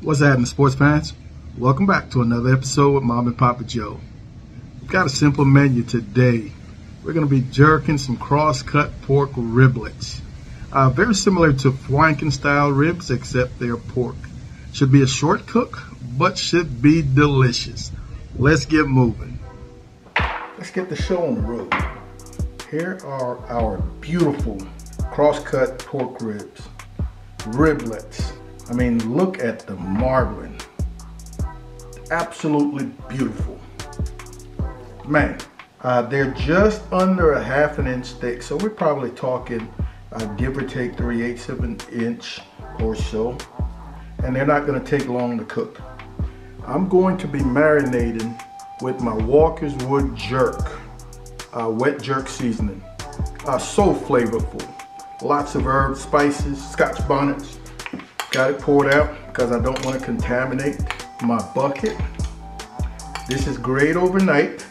What's happening, sports fans? Welcome back to another episode with Mom and Papa Joe. We've got a simple menu today. We're going to be jerking some cross-cut pork riblets. Very similar to Franken-style ribs, except they're pork. Should be a short cook, but should be delicious. Let's get moving. Let's get the show on the road. Here are our beautiful cross-cut pork ribs. Riblets. I mean, look at the marbling. Absolutely beautiful. Man, they're just under a ½ inch thick, so we're probably talking give or take 3/8 of an inch or so. And they're not going to take long to cook. I'm going to be marinating with my Walker's Wood jerk, wet jerk seasoning. So flavorful. Lots of herbs, spices, scotch bonnets. Got it poured out because I don't want to contaminate my bucket. This is great overnight.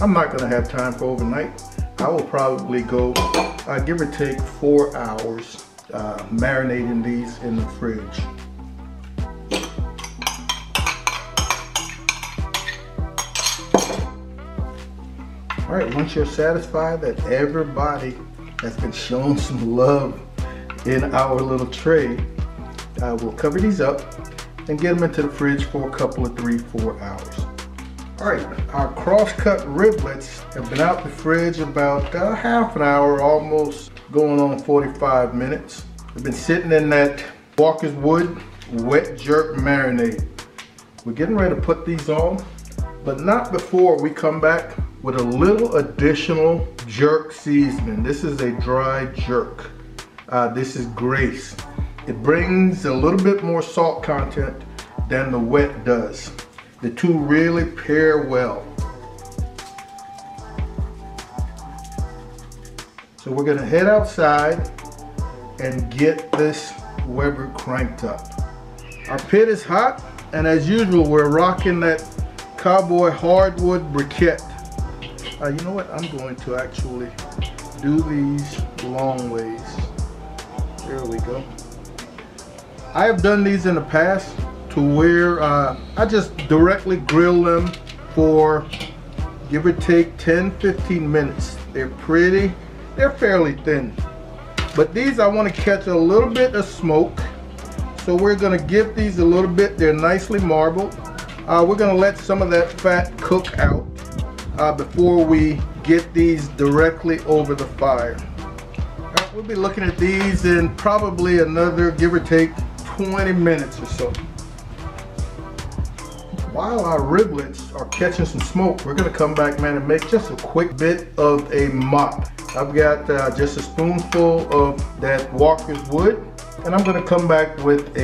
I'm not going to have time for overnight. I will probably go, give or take 4 hours marinating these in the fridge. All right, once you're satisfied that everybody has been shown some love in our little tray, we'll cover these up and get them into the fridge for a couple of 3-4 hours. All right, our cross-cut riblets have been out the fridge about half an hour, almost going on 45 minutes. They've been sitting in that Walker's Wood wet jerk marinade. We're getting ready to put these on, but not before we come back with a little additional jerk seasoning. This is a dry jerk. This is Grace. It brings a little bit more salt content than the wet does. The two really pair well. So we're gonna head outside and get this Weber cranked up. Our pit is hot, and as usual, we're rocking that cowboy hardwood briquette. You know what? I'm going to actually do these long ways. There we go. I have done these in the past to where I just directly grill them for give or take 10-15 minutes. They're pretty, they're fairly thin. But these I want to catch a little bit of smoke. So we're going to give these a little bit. They're nicely marbled. We're going to let some of that fat cook out before we get these directly over the fire. We'll be looking at these in probably another give or take 20 minutes or so. While our riblets are catching some smoke, we're going to come back, man, and make just a quick bit of a mop. I've got just a spoonful of that Walker's Wood, and I'm going to come back with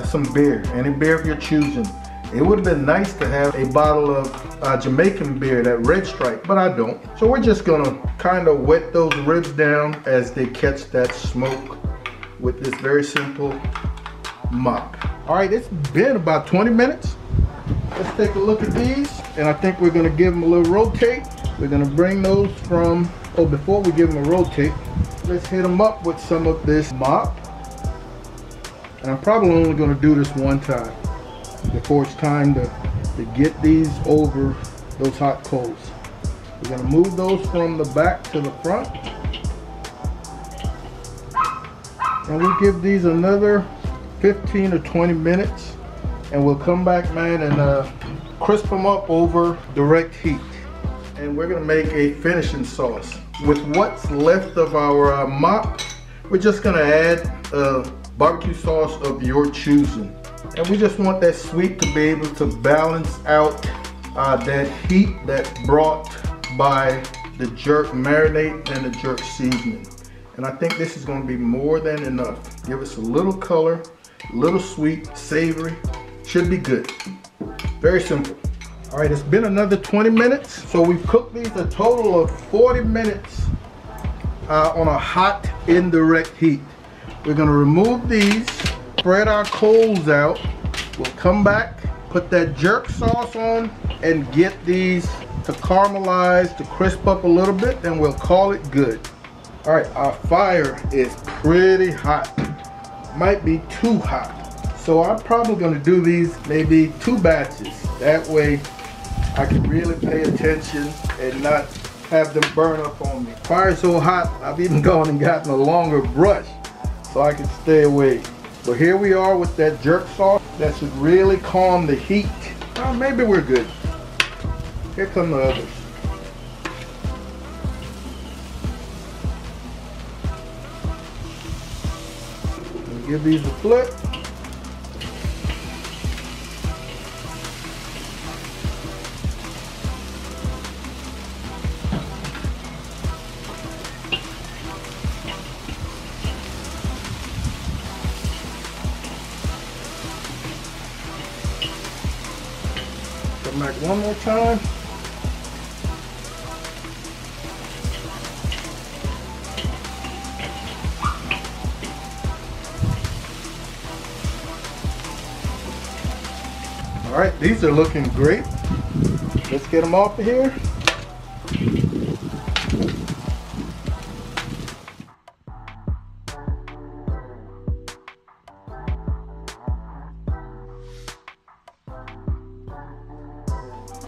some beer, any beer of your choosing. It would have been nice to have a bottle of Jamaican beer, that Red Stripe, but I don't. So we're just going to kind of wet those ribs down as they catch that smoke with this very simple mop. All right, it's been about 20 minutes. Let's take a look at these, and I think we're going to give them a little rotate. We're going to bring those from, before we give them a rotate, let's hit them up with some of this mop. And I'm probably only going to do this one time before it's time to get these over those hot coals. We're going to move those from the back to the front. And we'll give these another 15 or 20 minutes, and we'll come back, man, and crisp them up over direct heat. And we're gonna make a finishing sauce. With what's left of our mop, we're just gonna add barbecue sauce of your choosing. And we just want that sweet to be able to balance out that heat that's brought by the jerk marinade and the jerk seasoning. And I think this is gonna be more than enough. Give us a little color, a little sweet, savory, should be good. Very simple. All right, it's been another 20 minutes. So we've cooked these a total of 40 minutes on a hot indirect heat. We're gonna remove these, spread our coals out. We'll come back, put that jerk sauce on, and get these to caramelize, to crisp up a little bit, and we'll call it good. All right, our fire is pretty hot. Might be too hot. So I'm probably gonna do these maybe 2 batches. That way I can really pay attention and not have them burn up on me. Fire's so hot, I've even gone and gotten a longer brush so I can stay away. But here we are with that jerk sauce. That should really calm the heat. Maybe we're good. Here come the others. We'll give these a flip. Come back one more time. All right, these are looking great. Let's get them off of here.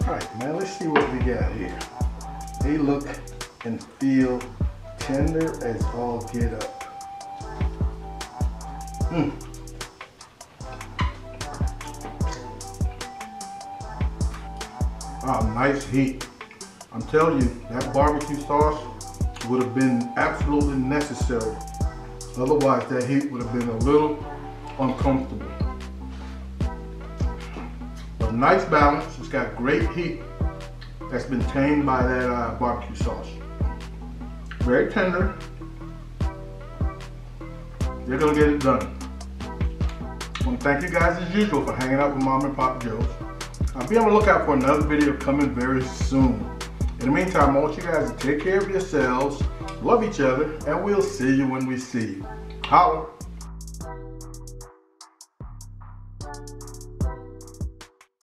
All right, man, let's see what we got here. They look and feel tender as all get up. Oh, nice heat. I'm telling you, that barbecue sauce would have been absolutely necessary. Otherwise, that heat would have been a little uncomfortable. But nice balance. It's got great heat that's been tamed by that barbecue sauce. Very tender. They're gonna get it done. I want to thank you guys as usual for hanging out with Mom and Pop Joe's. I'll be on the lookout for another video coming very soon. In the meantime, I want you guys to take care of yourselves, love each other, and we'll see you when we see you. Holla!